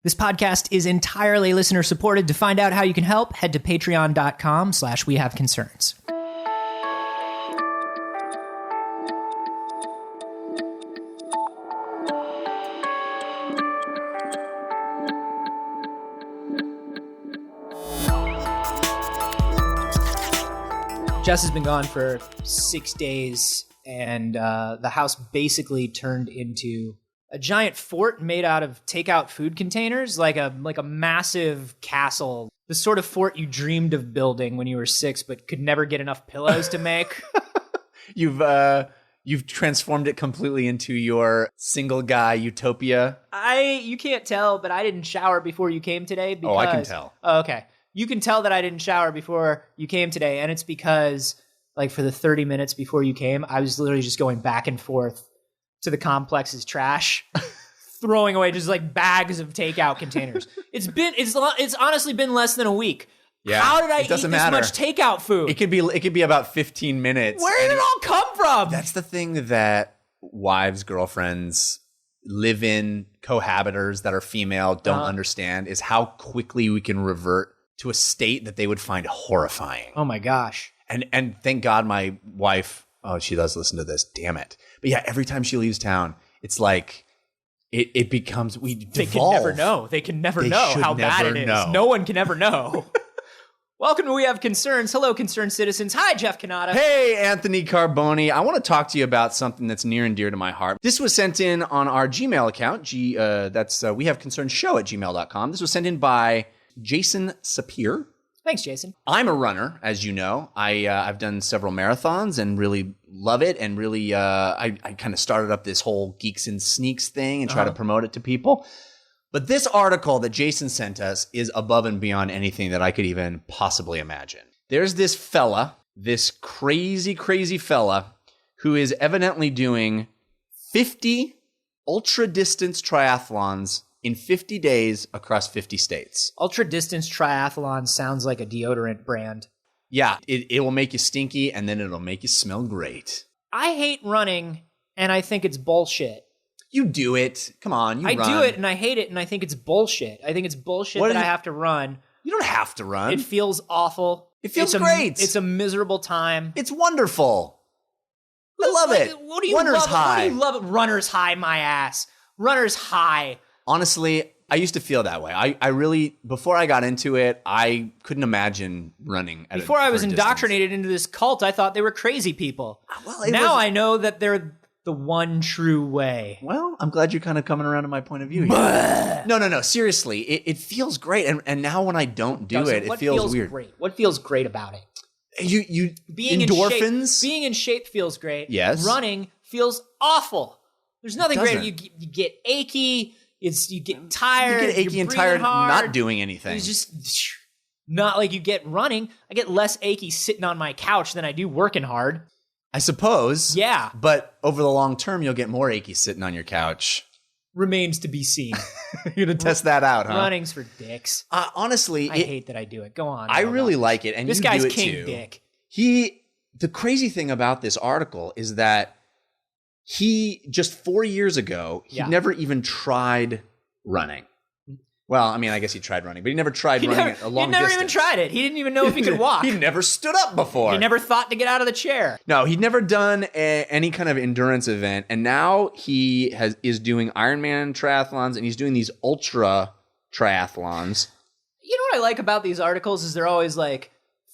This podcast is entirely listener supported. To find out how you can help, head to patreon.com/wehaveconcerns. Jess has been gone for 6 days, and the house basically turned into a giant fort made out of takeout food containers, like a massive castle. The sort of fort you dreamed of building when you were 6, but could never get enough pillows to make. You've transformed it completely into your single guy utopia. You can't tell, but I didn't shower before you came today. Because, I can tell. Oh, okay. You can tell that I didn't shower before you came today, and it's because, like, for the 30 minutes before you came, I was literally just going back and forth to the complex's trash, throwing away just like bags of takeout containers. It's honestly been less than a week. Yeah, how did I eat this matter. much takeout food? It could be about 15 minutes. Where did it all come from? That's the thing that wives, girlfriends, live-in cohabitors that are female don't understand, is how quickly we can revert to a state that they would find horrifying. Oh my gosh. And thank God my wife, she does listen to this, damn it. But yeah, every time she leaves town, it's like it becomes, we devolve. They can never know. They can never know how bad it is. No one can ever know. Welcome to We Have Concerns. Hello, concerned citizens. Hi, Jeff Cannata. Hey, Anthony Carboni. I want to talk to you about something that's near and dear to my heart. This was sent in on our Gmail account. That's wehaveconcernshow@gmail.com. This was sent in by Jason Sapir. Thanks, Jason. I'm a runner, as you know. I've done several marathons and really love it. And really, I kind of started up this whole Geeks and Sneaks thing and try to promote it to people. But this article that Jason sent us is above and beyond anything that I could even possibly imagine. There's this fella, this crazy, crazy fella, who is evidently doing 50 ultra-distance triathlons in 50 days across 50 states. Ultra distance triathlon sounds like a deodorant brand. Yeah, it will make you stinky and then it'll make you smell great. I hate running and I think it's bullshit. You do it. Come on, I do it and I hate it and I think it's bullshit. I think it's bullshit that I have to run. You don't have to run. It feels awful. It feels great. It's a miserable time. It's wonderful. I love it. What do you Runner's love? high. What do you love? Runner's high, my ass. Runner's high. Honestly, I used to feel that way. I really, before I got into it, I couldn't imagine running. Before I was indoctrinated into this cult, I thought they were crazy people. Well, now I know that they're the one true way. Well, I'm glad you're kind of coming around to my point of view here. No. Seriously, it feels great. And now when I don't do it feels weird. Great? What feels great about it? You being endorphins? Being in shape feels great. Yes. Running feels awful. There's nothing great. You get achy. You get tired. You get achy and tired not doing anything. It's just not like you get running. I get less achy sitting on my couch than I do working hard. I suppose. Yeah. But over the long term, you'll get more achy sitting on your couch. Remains to be seen. You're going to test that out, huh? Running's for dicks. Honestly. I hate that I do it. Go on. I really like it. And this you guy's do it king too. dick. The crazy thing about this article is that he, just 4 years ago, he'd never even tried running. Well, I mean, I guess he tried running, but he never tried running a long distance. He never even tried it. He didn't even know if he could walk. He never stood up before. He never thought to get out of the chair. No, he'd never done any kind of endurance event, and now he is doing Ironman triathlons, and he's doing these ultra triathlons. You know what I like about these articles is they're always like,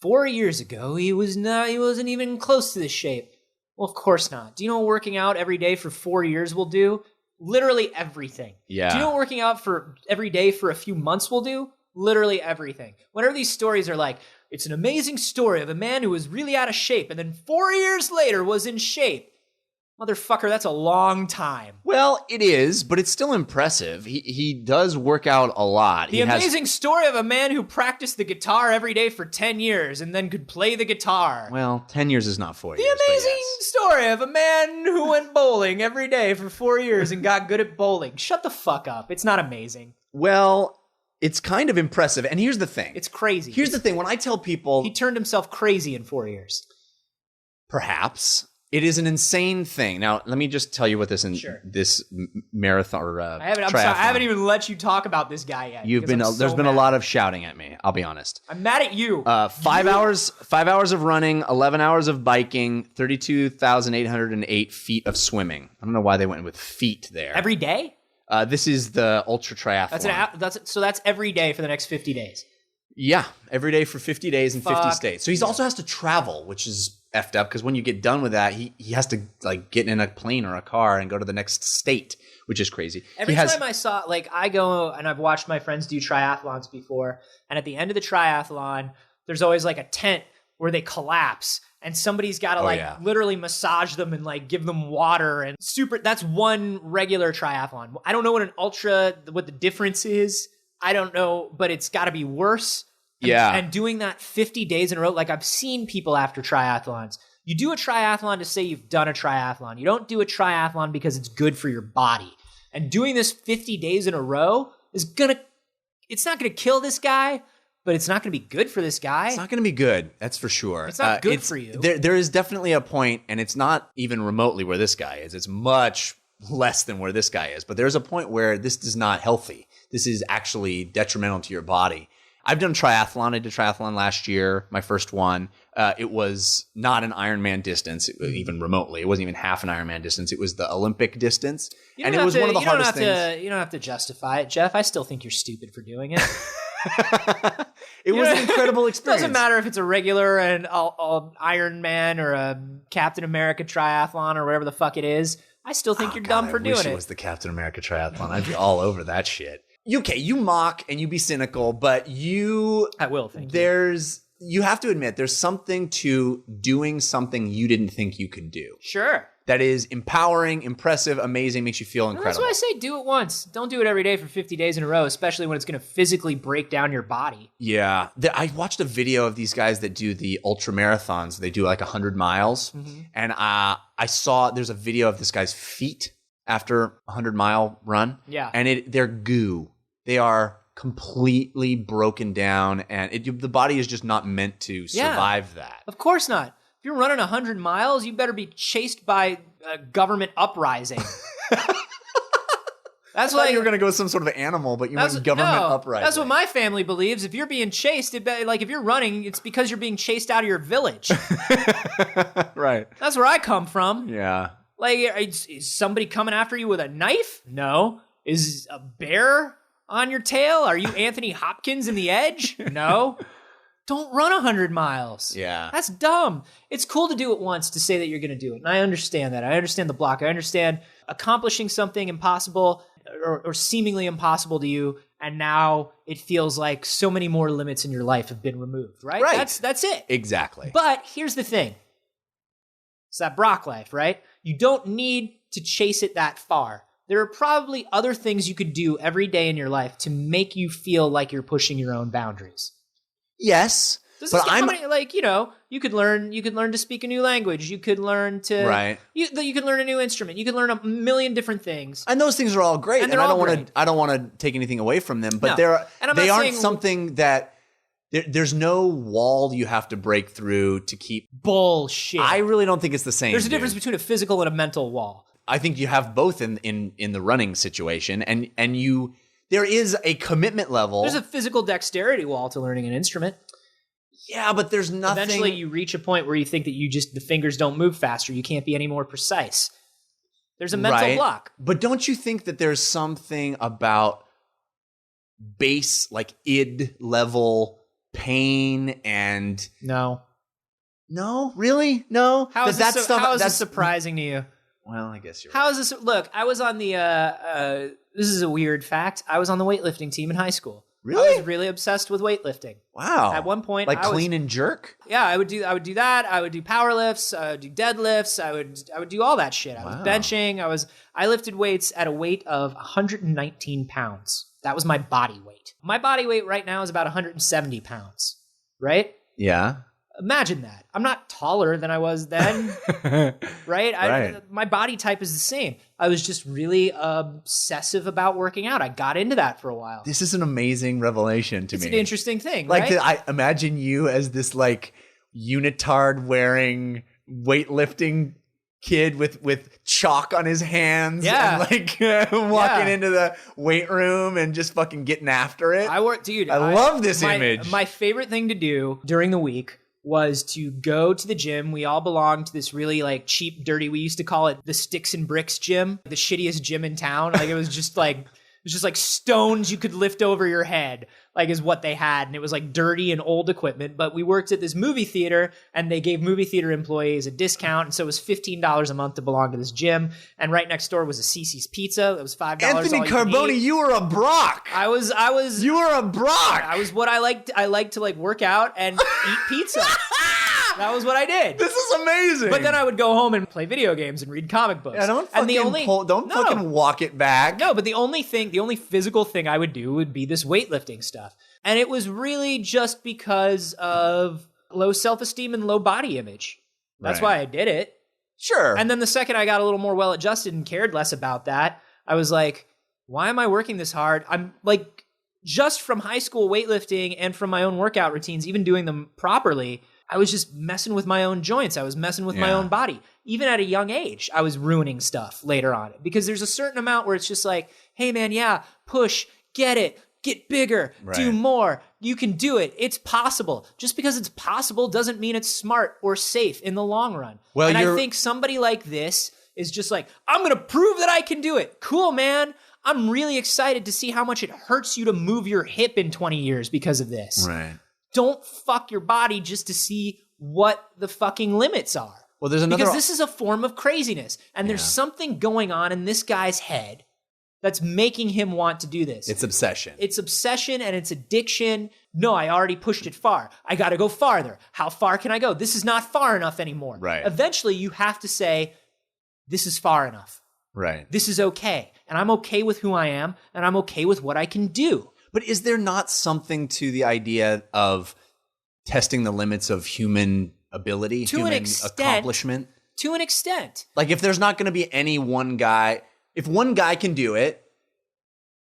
4 years ago, he wasn't even close to this shape. Well, of course not. Do you know what working out every day for 4 years will do? Literally everything. Yeah. Do you know what working out for every day for a few months will do? Literally everything. Whenever these stories are like, it's an amazing story of a man who was really out of shape and then 4 years later was in shape. Motherfucker, that's a long time. Well, it is, but it's still impressive. He does work out a lot. The amazing story of a man who practiced the guitar every day for 10 years and then could play the guitar. Well, 10 years is not 4 years. The amazing story of a man who went bowling every day for 4 years and got good at bowling. Shut the fuck up. It's not amazing. Well, it's kind of impressive. And here's the thing. It's crazy. Here's the thing. When I tell people... He turned himself crazy in 4 years. Perhaps. It is an insane thing. Now, let me just tell you what this marathon or I haven't even let you talk about this guy yet. There's been a lot of shouting at me. I'll be honest. I'm mad at you. 5 hours of running, 11 hours of biking, 32,808 feet of swimming. I don't know why they went with feet there. Every day? This is the ultra triathlon. So that's every day for the next 50 days. Yeah, every day for 50 days in 50 states. So he also has to travel, which is effed up because when you get done with that, he has to like get in a plane or a car and go to the next state, which is crazy. Every time I saw, like, I go and I've watched my friends do triathlons before, and at the end of the triathlon, there's always like a tent where they collapse and somebody's got to literally massage them and like give them water and that's one regular triathlon. I don't know what the difference is. I don't know, but it's got to be worse. And doing that 50 days in a row, like I've seen people after triathlons. You do a triathlon to say you've done a triathlon. You don't do a triathlon because it's good for your body. And doing this 50 days in a row it's not going to kill this guy, but it's not going to be good for this guy. It's not going to be good. That's for sure. It's not good for you. There is definitely a point, and it's not even remotely where this guy is. It's much less than where this guy is. But there's a point where this is not healthy. This is actually detrimental to your body. I've done triathlon. I did triathlon last year, my first one. It was not an Ironman distance, even remotely. It wasn't even half an Ironman distance. It was the Olympic distance. And it was one of the hardest things. You don't have to justify it, Jeff. I still think you're stupid for doing it. It was an incredible experience. It doesn't matter if it's a regular and Ironman or a Captain America triathlon or whatever the fuck it is. I still think you're dumb for doing it. I wish it was the Captain America triathlon. I'd be all over that shit. Okay, you mock and you be cynical, but I will, thank you. You have to admit, there's something to doing something you didn't think you could do. Sure. That is empowering, impressive, amazing, makes you feel incredible. That's why I say do it once. Don't do it every day for 50 days in a row, especially when it's going to physically break down your body. Yeah. I watched a video of these guys that do the ultra marathons. They do like 100 miles. Mm-hmm. And I saw there's a video of this guy's feet after a 100-mile run. Yeah. And they're goo. They are completely broken down, and the body is just not meant to survive that. Of course not. If you're running 100 miles, you better be chased by a government uprising. That's why you were going to go with some sort of animal, but you went government uprising. That's what my family believes. If you're being chased, if you're running, it's because you're being chased out of your village. Right. That's where I come from. Yeah. Like, is somebody coming after you with a knife? No. Is a bear on your tail? Are you Anthony Hopkins in The Edge? No. Don't run 100 miles. Yeah. That's dumb. It's cool to do it once to say that you're going to do it. And I understand that. I understand the block. I understand accomplishing something impossible or seemingly impossible to you. And now it feels like so many more limits in your life have been removed, right? That's it. Exactly. But here's the thing. It's that Brock life, right? You don't need to chase it that far. There are probably other things you could do every day in your life to make you feel like you're pushing your own boundaries. Yes, but you could learn to speak a new language. You could learn to you could learn a new instrument. You could learn a million different things. And those things are all great. And I don't want to take anything away from them, but they aren't something that there's no wall you have to break through to keep. Bullshit. I really don't think it's the same. There's a difference between a physical and a mental wall. I think you have both in the running situation, and there is a commitment level. There's a physical dexterity wall to learning an instrument. Yeah, but there's nothing. Eventually, you reach a point where you think that the fingers don't move faster. You can't be any more precise. There's a mental block. But don't you think that there's something about base, like id level pain and no, really, no? How is this surprising to you? Well, I guess you're right. How is this? Look, I was on the, this is a weird fact. I was on the weightlifting team in high school. Really? I was really obsessed with weightlifting. Wow. At one point, clean and jerk? Yeah, I would do that. I would do power lifts. I would do deadlifts. I would do all that shit. I was benching. I lifted weights at a weight of 119 pounds. That was my body weight. My body weight right now is about 170 pounds. Right? Yeah. Imagine that. I'm not taller than I was then, right? My body type is the same. I was just really obsessive about working out. I got into that for a while. This is an amazing revelation to me. It's an interesting thing, right? I imagine you as this like unitard wearing weightlifting kid with chalk on his hands Yeah. and like walking into the weight room and just fucking getting after it. I love this image. My favorite thing to do during the week was to go to the gym. We all belonged to this really like cheap, dirty, we used to call it the Sticks and Bricks gym, the shittiest gym in town. Like it was just like stones you could lift over your head, like is what they had. And it was like dirty and old equipment. But we worked at this movie theater and they gave movie theater employees a discount. And so it was $15 a month to belong to this gym. And right next door was a Cece's Pizza. That was $5. Anthony Carboni, you were a Brock. You were a Brock. I was what I liked. I liked to like work out and eat pizza. That was what I did. This is amazing. But then I would go home and play video games and read comic books. Yeah, don't fucking walk it back. No, but the only physical thing I would do would be this weightlifting stuff. And it was really just because of low self-esteem and low body image. That's why I did it. Sure. And then the second I got a little more well-adjusted and cared less about that, I was like, why am I working this hard? I'm like, just from high school weightlifting and from my own workout routines, even doing them properly, I was just messing with my own joints. I was messing with my own body. Even at a young age, I was ruining stuff later on. Because there's a certain amount where it's just like, hey man, push, get it, get bigger, do more. You can do it. It's possible. Just because it's possible doesn't mean it's smart or safe in the long run. Well, and I think somebody like this is just like, I'm going to prove that I can do it. Cool, man. I'm really excited to see how much it hurts you to move your hip in 20 years because of this. Right. Don't fuck your body just to see what the fucking limits are. Well, there's another... Because this is a form of craziness. And there's something going on in this guy's head that's making him want to do this. It's obsession. It's obsession and it's addiction. No, I already pushed it far. I got to go farther. How far can I go? This is not far enough anymore. Right. Eventually, you have to say, this is far enough. Right. This is okay. And I'm okay with who I am. And I'm okay with what I can do. But is there not something to the idea of testing the limits of human ability, human accomplishment? To an extent. Like if there's not going to be any one guy, if one guy can do it,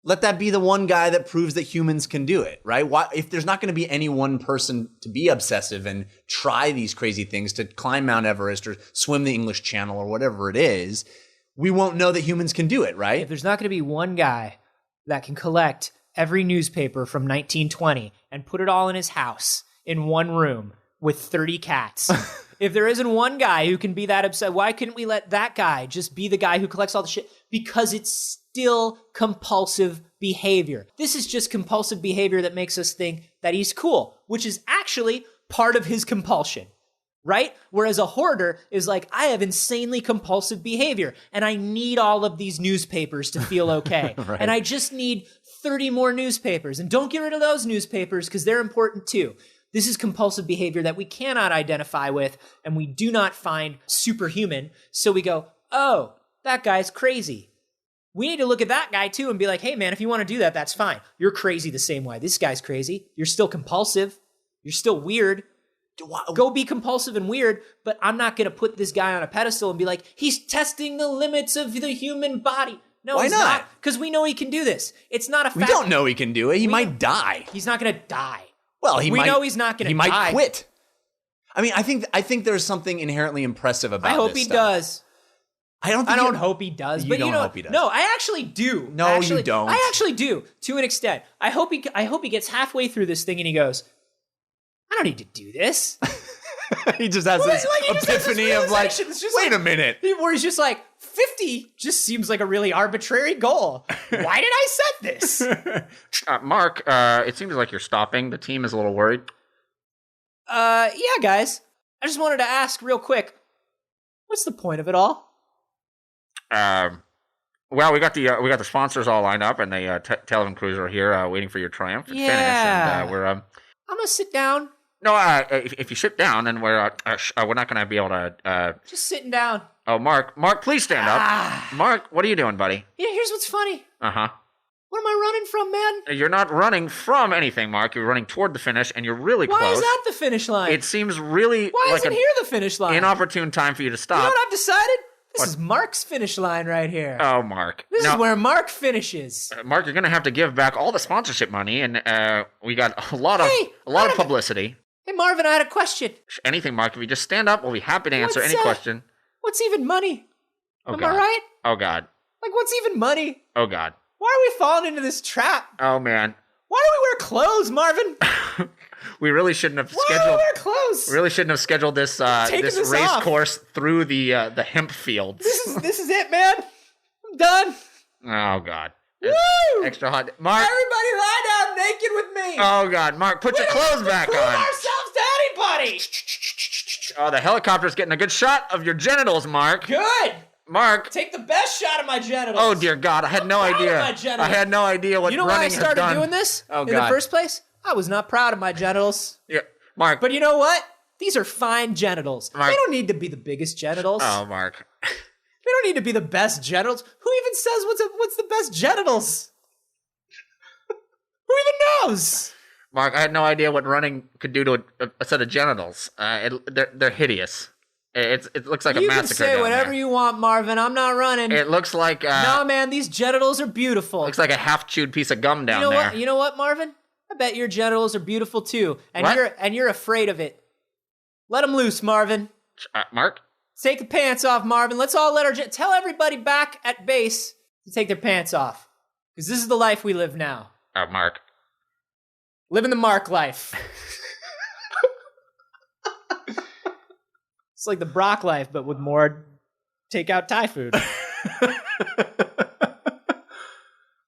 let that be the one guy that proves that humans can do it, right? Why, if there's not going to be any one person to be obsessive and try these crazy things, to climb Mount Everest or swim the English Channel or whatever it is, we won't know that humans can do it, right? If there's not going to be one guy that can collect every newspaper from 1920 and put it all in his house in one room with 30 cats. If there isn't one guy who can be that upset, why couldn't we let that guy just be the guy who collects all the shit? Because it's still compulsive behavior. This is just compulsive behavior that makes us think that he's cool, which is actually part of his compulsion. Right? Whereas a hoarder is like, I have insanely compulsive behavior and I need all of these newspapers to feel okay. Right. And I just need 30 more newspapers. And don't get rid of those newspapers because they're important too. This is compulsive behavior that we cannot identify with and we do not find superhuman. So we go, oh, that guy's crazy. We need to look at that guy too and be like, hey man, if you want to do that, that's fine. You're crazy the same way. This guy's crazy. You're still compulsive. You're still weird. Go be compulsive and weird, but I'm not going to put this guy on a pedestal and be like, he's testing the limits of the human body. No, he's not. Because we know he can do this. It's not a fact. We don't know he can do it. He might die. He's not going to die. Well, we know he's not going to die. He might quit. I mean, I think there's something inherently impressive about this. I hope he does. I don't hope he does. You don't hope he does. No, I actually do. No, you don't. I actually do, to an extent. I hope he gets halfway through this thing and he goes, I don't need to do this. He just has this epiphany of like, wait a minute. Where he's just like, 50 just seems like a really arbitrary goal. Why did I set this? Mark, it seems like you're stopping. The team is a little worried. Yeah, guys. I just wanted to ask real quick, what's the point of it all? Well, we got the sponsors all lined up, and the television crews are here waiting for your triumphant finish. And we're I'm gonna sit down. No, if you sit down, then we're not going to be able to... Just sitting down. Oh, Mark, please stand up. Mark, what are you doing, buddy? Yeah, here's what's funny. Uh-huh. What am I running from, man? You're not running from anything, Mark. You're running toward the finish, and you're really close. Why is that the finish line? It seems really Why isn't here the finish line? Inopportune time for you to stop. You know what I've decided? This is Mark's finish line right here. Oh, Mark. This is where Mark finishes. Mark, you're going to have to give back all the sponsorship money, and we got a lot of publicity. Hey, Marvin, I had a question. Anything, Mark. If you just stand up, we'll be happy to answer any question. What's even money? Oh, Am God. I right? Oh, God. Like, what's even money? Oh, God. Why are we falling into this trap? Oh, man. Why do we wear clothes, Marvin? We really shouldn't have Why do we scheduled. wear clothes? We really shouldn't have scheduled this Taking this this race off. course through the hemp fields. This is it, man. I'm done. Oh, God. Woo! Extra hot. Mark. Everybody lie down naked with me. Oh, God. Mark, put your clothes back Prove on. ourselves to anybody. Oh, the helicopter's getting a good shot of your genitals, Mark. Good. Mark. Take the best shot of my genitals. Oh, dear God. I had no proud of idea. my genitals. I had no idea what You know why I running had started done. doing this Oh, in God. the first place? I was not proud of my genitals. Yeah. Mark. But you know what? These are fine genitals. Mark. They don't need to be the biggest genitals. Oh, Mark. They don't need to be the best genitals. Who even says what's the best genitals? Who even knows? Mark, I had no idea what running could do to a set of genitals. They're hideous. It looks like a You massacre. can say down whatever there. you want, Marvin. I'm not running. It looks like Nah, man, these genitals are beautiful. looks like a half-chewed piece of gum down you know there. what? You know what, Marvin? I bet your genitals are beautiful too, and What? you're afraid of it. Let them loose, Marvin. Mark? Take the pants off, Marvin. Let's all let our tell everybody back at base to take their pants off, because this is the life we live now. Oh, Mark. Living the Mark life. It's like the Brock life, but with more takeout Thai food.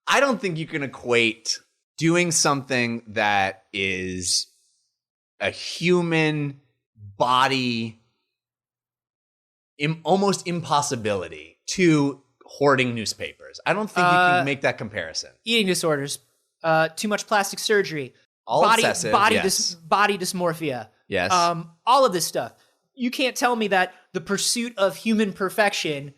I don't think you can equate doing something that is a human body almost impossibility to hoarding newspapers. I don't think you can make that comparison. Eating disorders, too much plastic surgery, All obsessive, yes. body dysmorphia. Yes. All of this stuff. You can't tell me that the pursuit of human perfection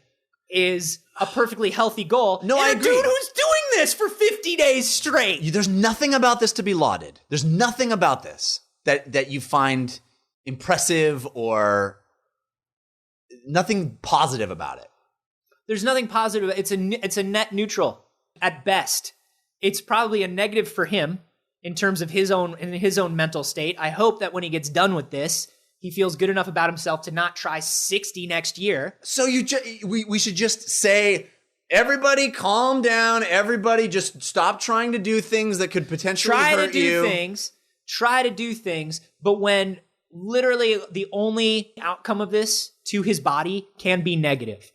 is a perfectly healthy goal. No, and I a agree. dude who's doing this for 50 days straight. There's nothing about this to be lauded. There's nothing about this that you find impressive or nothing positive about it. There's nothing positive. It's a net neutral at best. It's probably a negative for him in terms of his own mental state. I hope that when he gets done with this, he feels good enough about himself to not try 60 next year. So we should just say, everybody calm down. Everybody just stop trying to do things that could potentially hurt you. Try to do things. But when literally the only outcome of this to his body can be negative.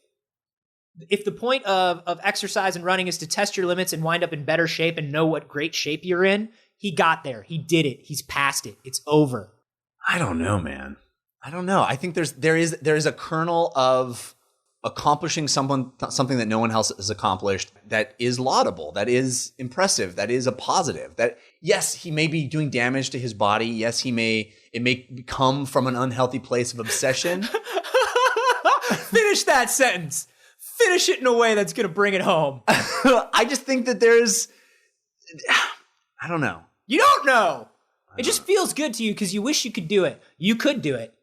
If the point of exercise and running is to test your limits and wind up in better shape and know what great shape you're in, he got there. He did it. He's past it. It's over. I don't know, man. I don't know. I think there is a kernel of accomplishing something that no one else has accomplished that is laudable, that is impressive, that is a positive. That yes, he may be doing damage to his body. Yes, it may come from an unhealthy place of obsession. Finish that sentence. Finish it in a way that's going to bring it home. I just think that I don't know. You don't know. It just feels good to you because you wish you could do it. You could do it.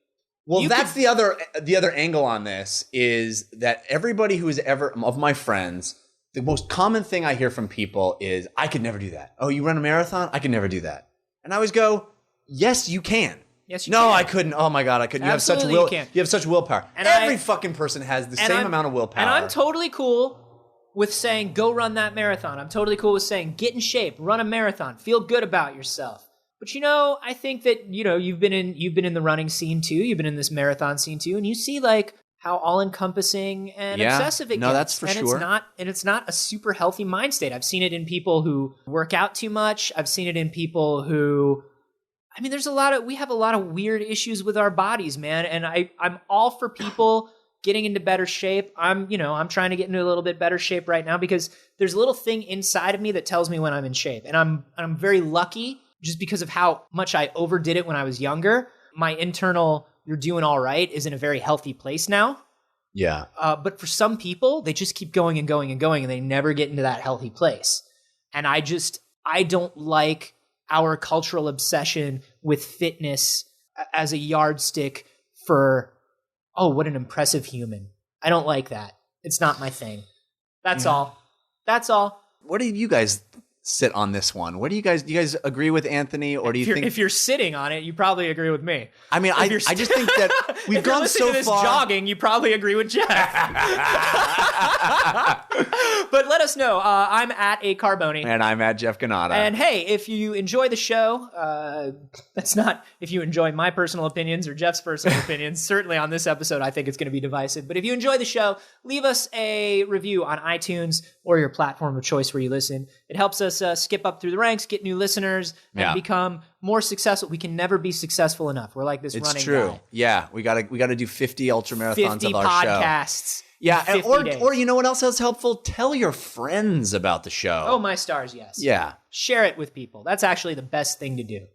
Well, that's the other angle on this is that everybody who is ever of my friends, the most common thing I hear from people is, I could never do that. Oh, you run a marathon? I could never do that. And I always go, yes, you can. Yes, you no, can. I couldn't. Oh my God, I couldn't. Absolutely, you have such you can. You have such willpower. And Every fucking person has the same amount of willpower. And I'm totally cool with saying, go run that marathon. I'm totally cool with saying, get in shape, run a marathon, feel good about yourself. But I think that, you've been in the running scene too. You've been in this marathon scene too. And you see like how all encompassing and obsessive it gets. No, that's for sure. It's not a super healthy mind state. I've seen it in people who work out too much. I've seen it in people who, we have a lot of weird issues with our bodies, man. And I'm all for people getting into better shape. I'm trying to get into a little bit better shape right now because there's a little thing inside of me that tells me when I'm in shape. And I'm very lucky just because of how much I overdid it when I was younger. My internal, you're doing all right, is in a very healthy place now. Yeah. But for some people, they just keep going and going and going and they never get into that healthy place. And I don't like our cultural obsession with fitness as a yardstick for, oh, what an impressive human. I don't like that. It's not my thing. That's all. That's all. What do you guys sit on this one. What do you guys agree with Anthony, or do you think if you're sitting on it, you probably agree with me? I mean, I just think that we've if you're gone listening so to this far. jogging, you probably agree with Jeff. But let us know. I'm at A Carboni. And I'm at Jeff Ganata. And hey, if you enjoy the show, that's not if you enjoy my personal opinions or Jeff's personal opinions. Certainly on this episode, I think it's going to be divisive. But if you enjoy the show, leave us a review on iTunes or your platform of choice where you listen. It helps us skip up through the ranks, get new listeners, and become more successful. We can never be successful enough. We're like this running true. guy. Yeah, we gotta do 50 ultra marathons 50 of our show. podcasts. Yeah, in 50 days. or you know what else is helpful? Tell your friends about the show. Oh my stars, yes. Yeah. Share it with people. That's actually the best thing to do.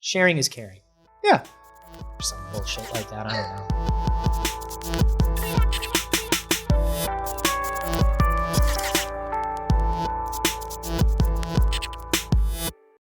Sharing is caring. Yeah. Or some bullshit like that. I don't know.